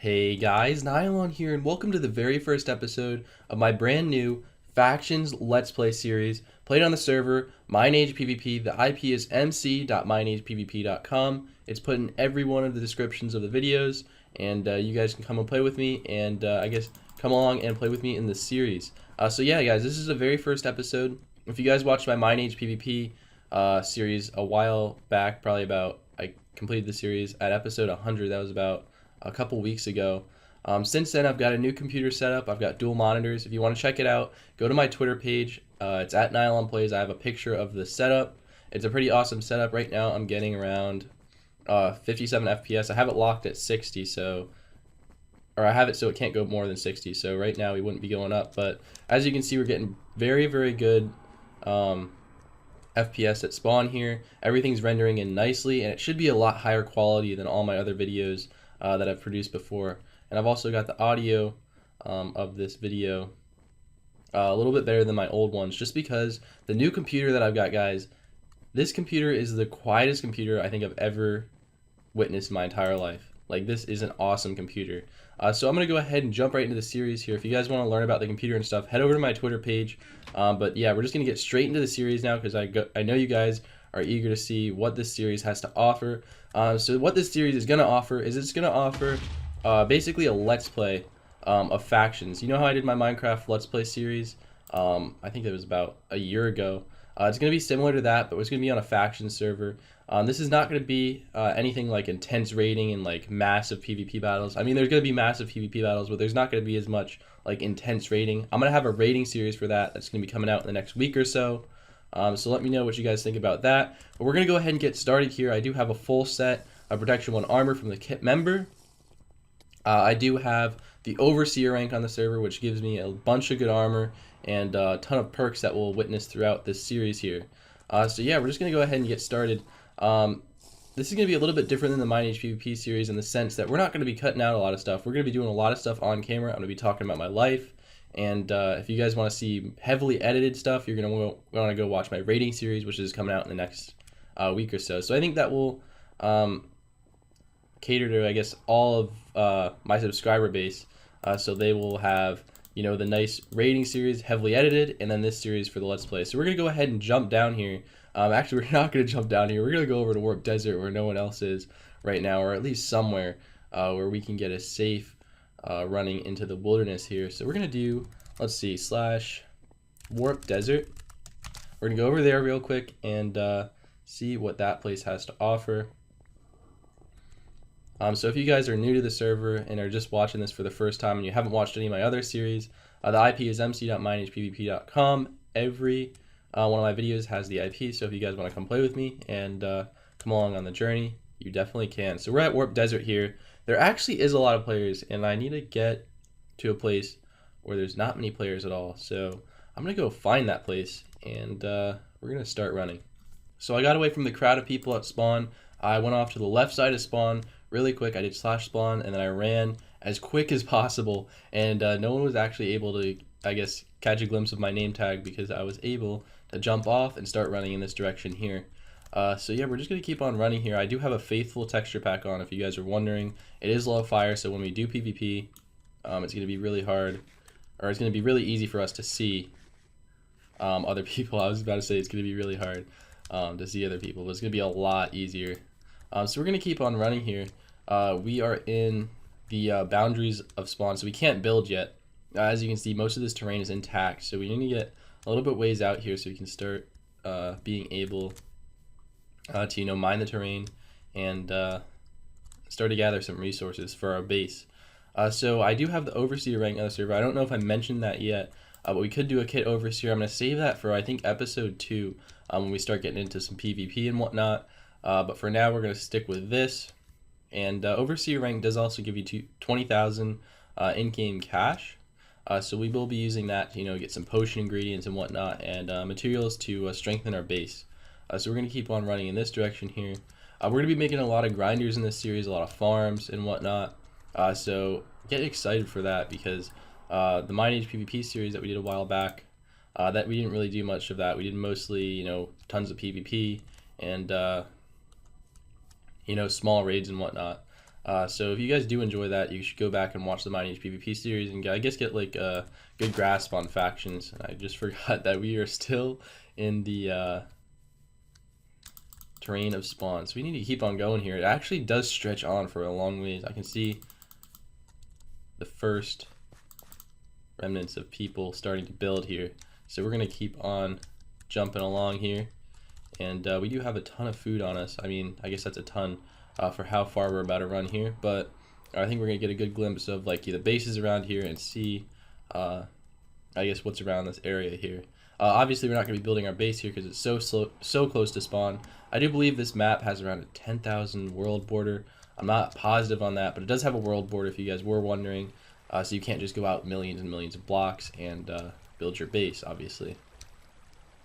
Hey guys, Nylon here, and welcome to the very first episode of my brand new Factions Let's Play series, played on the server Mineage PvP. The IP is mc.minagepvp.com. It's put in every one of the descriptions of the videos, and you guys can come and play with me, and I guess come along and play with me in this series. So yeah, guys, this is the very first episode. If you guys watched my Mineage PvP series a while back, probably about, I completed the series at episode 100. That was about a couple weeks ago. Since then, I've got a new computer set up. I've got dual monitors. If you want to check it out, go to my Twitter page. It's at Nylon Plays. I have a picture of the setup. It's a pretty awesome setup. Right now, I'm getting around 57 FPS. I have it locked at 60, or I have it so it can't go more than 60. So right now, we wouldn't be going up. But as you can see, we're getting very, very good FPS at spawn here. Everything's rendering in nicely, and it should be a lot higher quality than all my other videos that I've produced before. And I've also got the audio of this video a little bit better than my old ones, just because the new computer that I've got, guys, this computer is the quietest computer I think I've ever witnessed in my entire life. Like, this is an awesome computer. So I'm going to go ahead and jump right into the series here. If you guys want to learn about the computer and stuff, head over to my Twitter page. But yeah, we're just going to get straight into the series now, because I know you guys are eager to see what this series has to offer. So what this series is going to offer is it's going to offer basically a Let's Play of factions. You know how I did my Minecraft Let's Play series? I think it was about a year ago. It's going to be similar to that, but it's going to be on a faction server. This is not going to be anything like intense raiding and like massive PvP battles. I mean, there's going to be massive PvP battles, but there's not going to be as much like intense raiding. I'm going to have a raiding series for that. That's going to be coming out in the next week or so. So let me know what you guys think about that. But we're going to go ahead and get started here. I do have a full set of Protection 1 armor from the kit member. I do have the Overseer rank on the server, which gives me a bunch of good armor and a ton of perks that we'll witness throughout this series here. So yeah, we're just going to go ahead and get started. This is going to be a little bit different than the Mineage PvP series in the sense that we're not going to be cutting out a lot of stuff. We're going to be doing a lot of stuff on camera. I'm going to be talking about my life. And if you guys want to see heavily edited stuff, you're going to want to go watch my rating series, which is coming out in the next week or so. So I think that will cater to, I guess, all of my subscriber base. So they will have, you know, the nice rating series, heavily edited, and then this series for the Let's Play. So we're going to go ahead and jump down here. Actually, we're not going to jump down here. We're going to go over to Warp Desert where no one else is right now, or at least somewhere where we can get a safe running into the wilderness here. So we're going to do, let's see, / Warp Desert. We're going to go over there real quick and see what that place has to offer. So if you guys are new to the server and are just watching this for the first time and you haven't watched any of my other series, the IP is mc.minagepvp.com. Every one of my videos has the IP, so if you guys want to come play with me and come along on the journey, you definitely can. So we're at Warp Desert here. There actually is a lot of players, and I need to get to a place where there's not many players at all. So I'm going to go find that place, and we're going to start running. So I got away from the crowd of people at spawn. I went off to the left side of spawn really quick. I did /spawn, and then I ran as quick as possible, and no one was actually able to, I guess, catch a glimpse of my name tag because I was able to jump off and start running in this direction here. So yeah, we're just going to keep on running here. I do have a Faithful texture pack on, if you guys are wondering. It is low fire, so when we do PvP, it's going to be really hard, or it's going to be really easy for us to see other people. I was about to say it's going to be really hard to see other people, but it's going to be a lot easier. So we're going to keep on running here. We are in the boundaries of spawn, so we can't build yet. As you can see, most of this terrain is intact, so we need to get a little bit ways out here so we can start being able to, you know, mine the terrain and start to gather some resources for our base. So I do have the Overseer rank on the server. I don't know if I mentioned that yet, but we could do a kit Overseer. I'm going to save that for, I think, episode 2 when we start getting into some PvP and whatnot. But for now, we're going to stick with this. And Overseer rank does also give you 20,000 in-game cash. So we will be using that to, you know, get some potion ingredients and whatnot, and materials to strengthen our base. So we're going to keep on running in this direction here. We're going to be making a lot of grinders in this series, a lot of farms and whatnot. So get excited for that, because the Mineage PvP series that we did a while back, that we didn't really do much of that. We did mostly, you know, tons of PvP and you know, small raids and whatnot. So if you guys do enjoy that, you should go back and watch the Mineage PvP series and I guess get like a good grasp on factions. And I just forgot that we are still in the terrain of spawn, so we need to keep on going here. It actually does stretch on for a long ways. I can see the first remnants of people starting to build here, so we're gonna keep on jumping along here. And we do have a ton of food on us. I mean, I guess that's a ton for how far we're about to run here, but I think we're gonna get a good glimpse of like the bases around here and see I guess what's around this area here. Obviously we're not gonna be building our base here because it's so close to spawn. I do believe this map has around a 10,000 world border. I'm not positive on that, but it does have a world border if you guys were wondering. So you can't just go out millions and millions of blocks and build your base, obviously,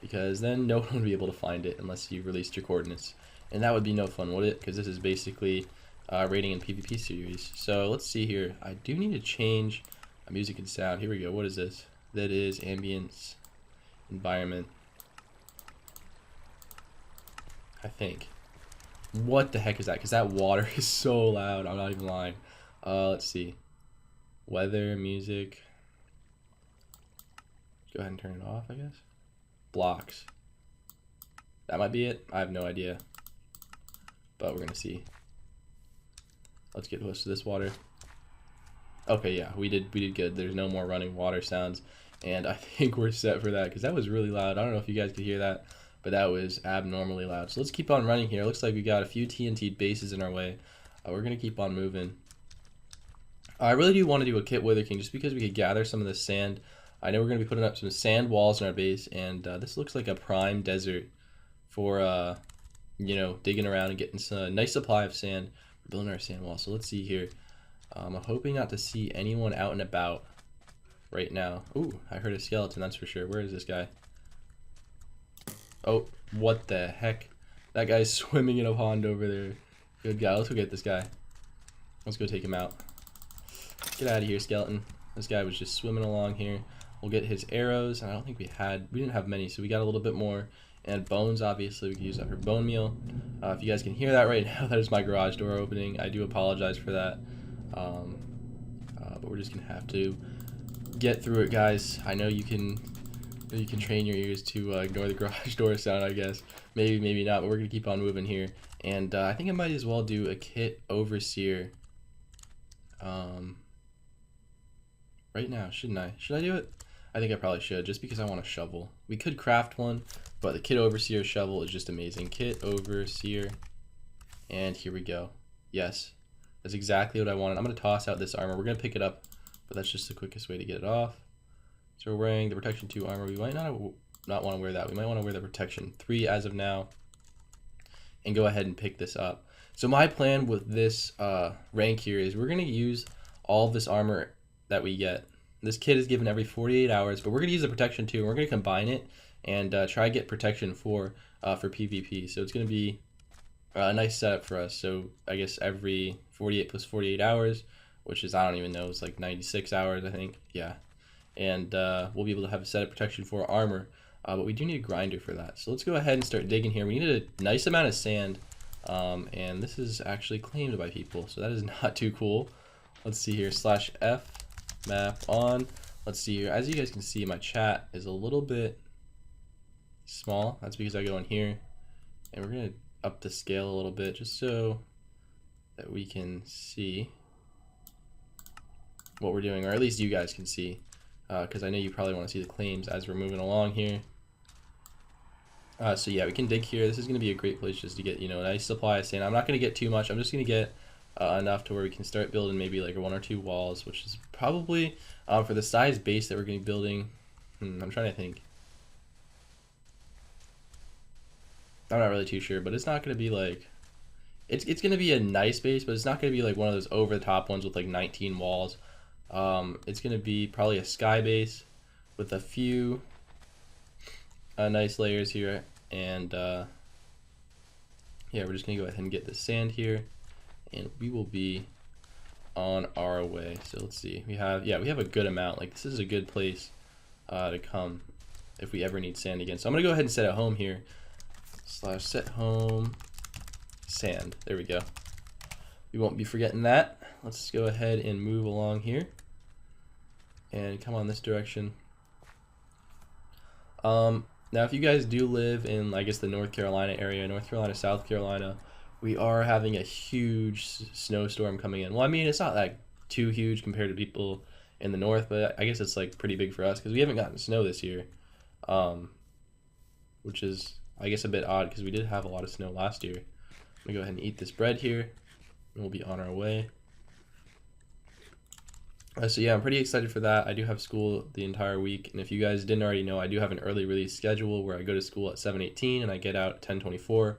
because then no one would be able to find it unless you released your coordinates, and that would be no fun, would it? Because this is basically raiding in PvP series. So let's see here. I do need to change music and sound. Here we go. What is this? That is ambience environment, I think. What the heck is that? Because that water is so loud. I'm not even lying. Let's see. Weather, music. Go ahead and turn it off, I guess. Blocks. That might be it. I have no idea. But we're gonna see. Let's get close to this water. Okay, yeah, we did good. There's no more running water sounds, and I think we're set for that because that was really loud. I don't know if you guys could hear that, but that was abnormally loud. So let's keep on running here. It looks like we got a few TNT bases in our way. We're gonna keep on moving. I really do want to do a kit Wither King just because we could gather some of this sand. I know we're gonna be putting up some sand walls in our base, and this looks like a prime desert for you know, digging around and getting some nice supply of sand. We're building our sand wall. So let's see here. I'm hoping not to see anyone out and about right now. Ooh, I heard a skeleton, that's for sure. Where is this guy? Oh, what the heck? That guy's swimming in a pond over there. Good guy. Let's go get this guy. Let's go take him out. Get out of here, skeleton. This guy was just swimming along here. We'll get his arrows, and I don't think we didn't have many, so we got a little bit more. And bones, obviously, we can use that for bone meal. If you guys can hear that right now, that is my garage door opening. I do apologize for that. But we're just gonna have to get through it, guys. I know you can train your ears to ignore the garage door sound, I guess. Maybe not, but we're gonna keep on moving here. And I think I might as well do a kit overseer right now, shouldn't I? Should I do it? I think I probably should, just because I want a shovel. We could craft one, but the kit overseer shovel is just amazing. Kit overseer, and here we go. Yes, that's exactly what I wanted. I'm gonna toss out this armor. We're gonna pick it up, but that's just the quickest way to get it off. So we're wearing the protection 2 armor. We might not want to wear that. We might want to wear the protection 3 as of now, and go ahead and pick this up. So my plan with this rank here is we're gonna use all of this armor that we get. This kit is given every 48 hours, but we're gonna use the protection 2, and we're gonna combine it and try to get protection 4 for PvP. So it's gonna be a nice setup for us. So I guess every 48 plus 48 hours, which is, I don't even know, it's like 96 hours, I think. Yeah. And we'll be able to have a set of protection 4 armor, but we do need a grinder for that. So let's go ahead and start digging here. We need a nice amount of sand, and this is actually claimed by people, so that is not too cool. Let's see here, /F map on. Let's see here. As you guys can see, my chat is a little bit small. That's because I go in here, and we're gonna up the scale a little bit just so that we can see what we're doing, or at least you guys can see, because I know you probably want to see the claims as we're moving along here. So yeah, we can dig here. This is going to be a great place just to get, you know, a nice supply of sand. I'm not going to get too much. I'm just going to get enough to where we can start building maybe like 1 or 2 walls, which is probably for the size base that we're going to be building. I'm trying to think. I'm not really too sure, but it's not going to be like, it's going to be a nice base, but it's not going to be like one of those over the top ones with like 19 walls. It's going to be probably a sky base with a few nice layers here, and yeah, we're just going to go ahead and get the sand here, and we will be on our way. So let's see, we have a good amount. Like, this is a good place to come if we ever need sand again. So I'm going to go ahead and set it home here. /set home sand. There we go. we won't be forgetting that. Let's go ahead and move along here and come on this direction. Now, if you guys do live in, I guess, the North Carolina area, North Carolina, South Carolina, we are having a huge snowstorm coming in. Well, I mean, it's not like too huge compared to people in the north, but I guess it's like pretty big for us because we haven't gotten snow this year, which is, I guess, a bit odd because we did have a lot of snow last year. I'm gonna go ahead and eat this bread here, and we'll be on our way. So yeah, I'm pretty excited for that. I do have school the entire week, and if you guys didn't already know, I do have an early release schedule where I go to school at 7:18 and I get out at 10:24.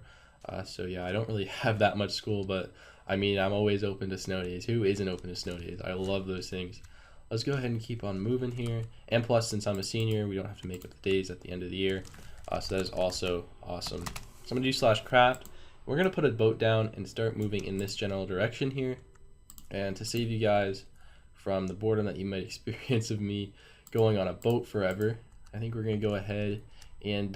So yeah, I don't really have that much school, but I mean, I'm always open to snow days. Who isn't open to snow days? I love those things. Let's go ahead and keep on moving here. And plus, since I'm a senior, we don't have to make up the days at the end of the year. So that is also awesome. So I'm gonna do /craft. We're gonna put a boat down and start moving in this general direction here. And to save you guys from the boredom that you might experience of me going on a boat forever, I think we're gonna go ahead and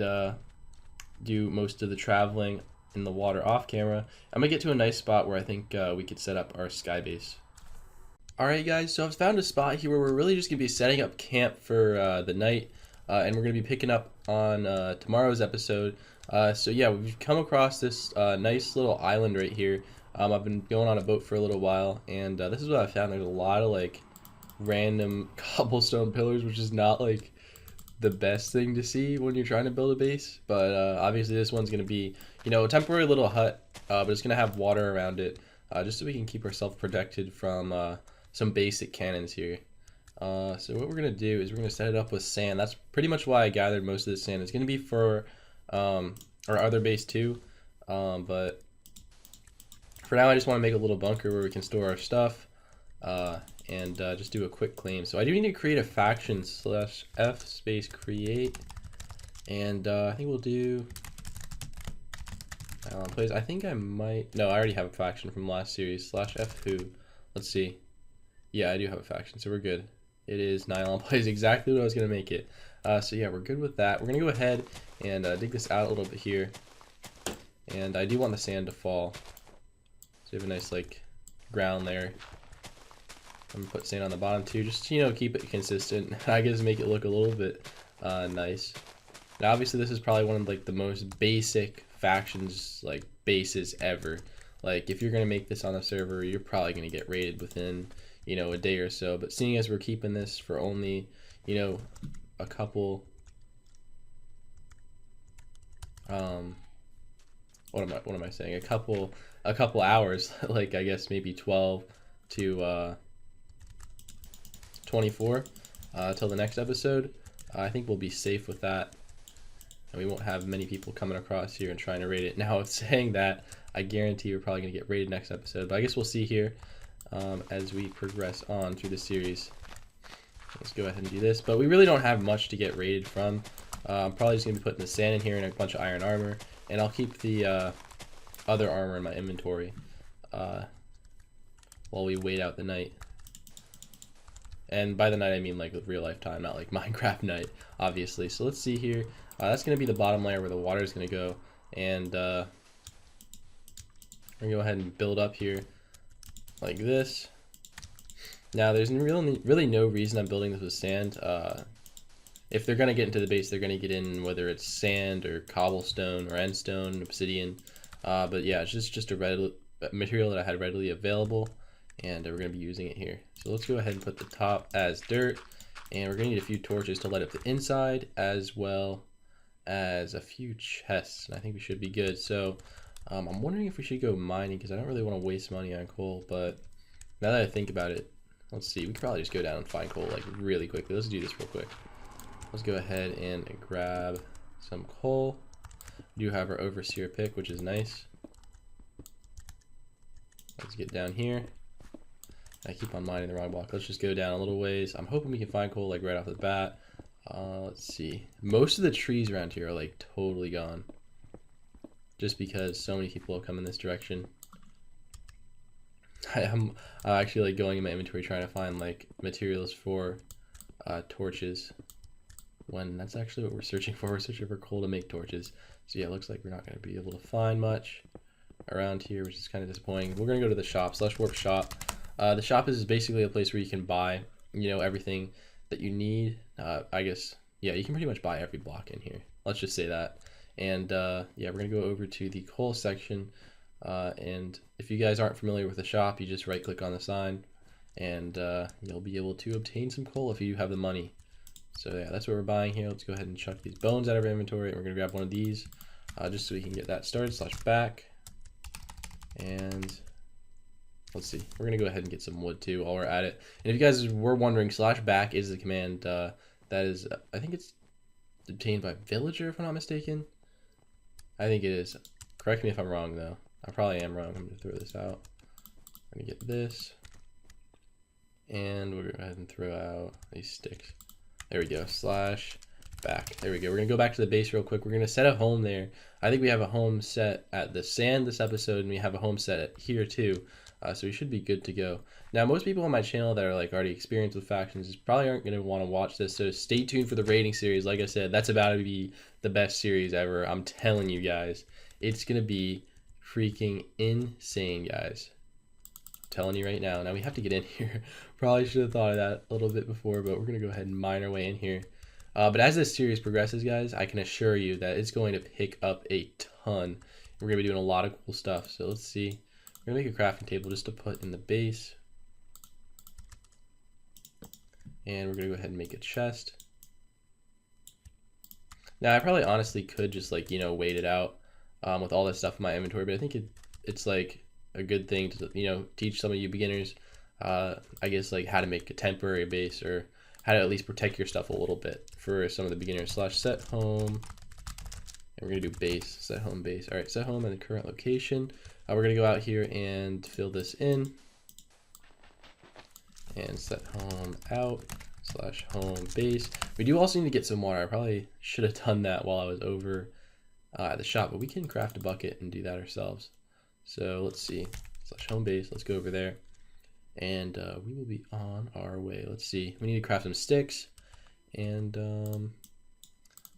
do most of the traveling in the water off camera. I'm gonna get to a nice spot where I think we could set up our sky base. Alright guys, so I've found a spot here where we're really just gonna be setting up camp for the night, and we're gonna be picking up on tomorrow's episode. So yeah, we've come across this nice little island right here. I've been going on a boat for a little while, and this is what I found. There's a lot of like random cobblestone pillars, which is not like the best thing to see when you're trying to build a base, but obviously this one's going to be, you know, a temporary little hut, but it's going to have water around it, just so we can keep ourselves protected from some basic cannons here. So what we're going to do is we're going to set it up with sand. That's pretty much why I gathered most of the sand. It's going to be for our other base too, but for now I just want to make a little bunker where we can store our stuff, and just do a quick claim. So I do need to create a faction /f space create, and I think we'll do plays. I think I might, no, I already have a faction from last series /f who. Let's see. Yeah, I do have a faction, so we're good. It is Nylon plays, exactly what I was gonna make it. So yeah, we're good with that. We're gonna go ahead and dig this out a little bit here, and I do want the sand to fall. So you have a nice like ground there. I'm gonna put sand on the bottom too, just to, you know, keep it consistent. I guess make it look a little bit nice. Now obviously this is probably one of like the most basic factions like bases ever. Like if you're gonna make this on the server, you're probably gonna get raided within, you know, a day or so. But seeing as we're keeping this for only, you know, a couple what am I saying? A couple hours, like I guess maybe 12 to 24 till the next episode. I think we'll be safe with that, and we won't have many people coming across here and trying to raid it. Now, saying that, I guarantee we're probably gonna get raided next episode, but I guess we'll see here as we progress on through the series. Let's go ahead and do this, but we really don't have much to get raided from. I'm probably just gonna be putting the sand in here and a bunch of iron armor, and I'll keep the other armor in my inventory while we wait out the night. And by the night I mean like with real life time, not like Minecraft night, obviously. So let's see here. That's gonna be the bottom layer where the water is gonna go, and we're gonna go ahead and build up here like this. Now there's really no reason I'm building this with sand. If they're gonna get into the base, they're gonna get in whether it's sand or cobblestone or endstone, obsidian. But yeah, it's just a material that I had readily available, and we're going to be using it here. So let's go ahead and put the top as dirt, and we're going to need a few torches to light up the inside, as well as a few chests, and I think we should be good. So I'm wondering if we should go mining, because I don't really want to waste money on coal, but now that I think about it, let's see, we could probably just go down and find coal like really quickly. Let's do this real quick. Let's go ahead and grab some coal. We do have our overseer pick, which is nice. Let's get down here. I keep on mining the wrong block. Let's just go down a little ways. I'm hoping we can find coal like right off the bat. Let's see. Most of the trees around here are like totally gone, just because so many people have come in this direction. I'm actually like going in my inventory trying to find like materials for torches, when that's actually what we're searching for. We're searching for coal to make torches. So yeah, it looks like we're not going to be able to find much. around here, which is kind of disappointing. We're gonna go to the shop, /warp shop. The shop is basically a place where you can buy, you know, everything that you need. I guess, yeah, you can pretty much buy every block in here. Let's just say that. And yeah, we're gonna go over to the coal section. And if you guys aren't familiar with the shop, you just right click on the sign and you'll be able to obtain some coal if you have the money. So yeah, that's what we're buying here. Let's go ahead and chuck these bones out of our inventory. We're gonna grab one of these just so we can get that started, /back. And let's see, we're gonna go ahead and get some wood too while we're at it. And if you guys were wondering, /back is the command that is, I think it's obtained by villager if I'm not mistaken. I think it is. Correct me if I'm wrong though. I probably am wrong. I'm gonna throw this out. We're gonna get this. And we'll go ahead and throw out these sticks. There we go, /back. There we go. We're gonna go back to the base real quick. We're gonna set a home there. I think we have a home set at the sand this episode, and we have a home set here too. So we should be good to go. Now, most people on my channel that are like already experienced with factions probably aren't gonna want to watch this. So stay tuned for the raiding series. Like I said, that's about to be the best series ever. I'm telling you guys, it's gonna be freaking insane, guys. I'm telling you right now. Now we have to get in here. Probably should have thought of that a little bit before, but we're gonna go ahead and mine our way in here. But as this series progresses, guys, I can assure you that it's going to pick up a ton. We're gonna be doing a lot of cool stuff. So let's see. We're gonna make a crafting table just to put in the base. And we're gonna go ahead and make a chest. Now I probably honestly could just like, you know, wait it out with all this stuff in my inventory, but I think it's like a good thing to, you know, teach some of you beginners, I guess, like how to make a temporary base or how to at least protect your stuff a little bit for some of the beginners. /set home. And we're gonna do base, set home base. All right, set home in the current location. We're gonna go out here and fill this in. And set home out, /home base. We do also need to get some water. I probably should have done that while I was over at the shop, but we can craft a bucket and do that ourselves. So let's see, /home base, let's go over there. And we will be on our way. Let's see, we need to craft some sticks. And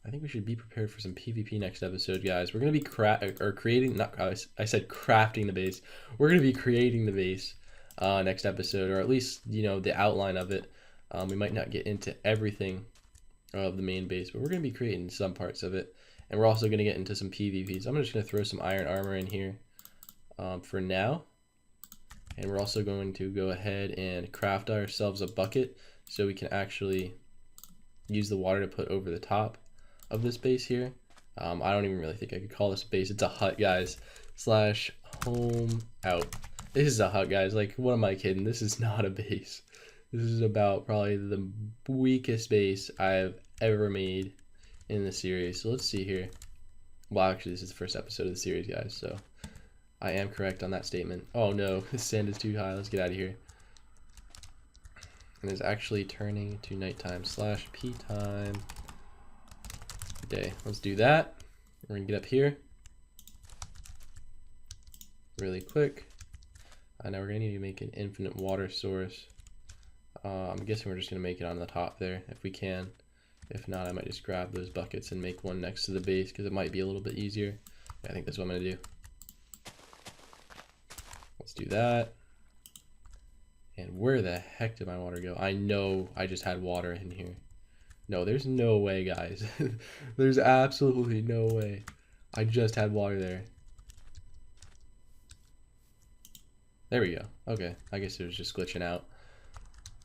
I think we should be prepared for some PvP next episode, guys. We're gonna be creating, not, I said crafting the base. We're gonna be creating the base next episode, or at least, you know, the outline of it. We might not get into everything of the main base, but we're gonna be creating some parts of it. And we're also gonna get into some PvP. So I'm just gonna throw some iron armor in here for now. And we're also going to go ahead and craft ourselves a bucket so we can actually use the water to put over the top of this base here. I don't even really think I could call this a base. It's a hut, guys. /home out. This is a hut, guys. Like, what am I kidding? This is not a base. This is about probably the weakest base I've ever made in the series. So let's see here. Well, actually, this is the first episode of the series, guys. So I am correct on that statement. Oh no, the sand is too high. Let's get out of here. And it's actually turning to nighttime /p time day. Let's do that. We're gonna get up here really quick. Now we're gonna need to make an infinite water source. I'm guessing we're just gonna make it on the top there if we can. If not, I might just grab those buckets and make one next to the base because it might be a little bit easier. Yeah, I think that's what I'm gonna do. Let's do that. And where the heck did my water go? I know I just had water in here. No, there's no way, guys. There's absolutely no way. I just had water there. There we go. Okay, I guess it was just glitching out.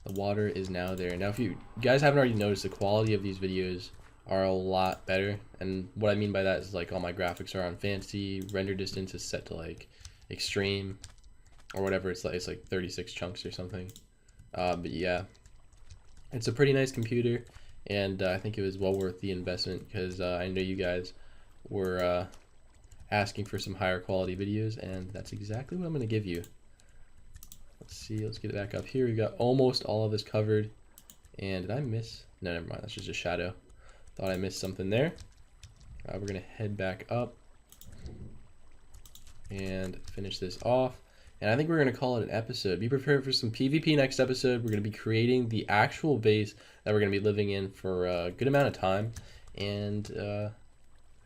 The water is now there. Now, if you guys haven't already noticed, the quality of these videos are a lot better. And what I mean by that is like all my graphics are on fancy, render distance is set to like extreme or whatever. It's like 36 chunks or something. But yeah, it's a pretty nice computer. And I think it was well worth the investment because I know you guys were asking for some higher quality videos, and that's exactly what I'm going to give you. Let's see, let's get it back up here. We've got almost all of this covered. And did I miss? No, never mind. That's just a shadow. Thought I missed something there. We're going to head back up and finish this off. And I think we're going to call it an episode. Be prepared for some PvP next episode. We're going to be creating the actual base that we're going to be living in for a good amount of time. And I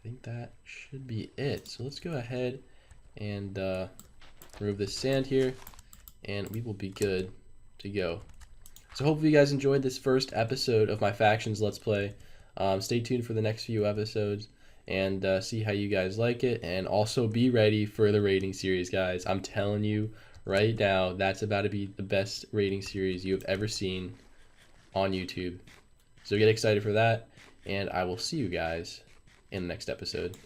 think that should be it. So let's go ahead and remove this sand here, and we will be good to go. So hopefully you guys enjoyed this first episode of my factions Let's Play. Stay tuned for the next few episodes and see how you guys like it, and also be ready for the rating series, guys. I'm telling you right now, that's about to be the best rating series you have ever seen on YouTube. So get excited for that, and I will see you guys in the next episode.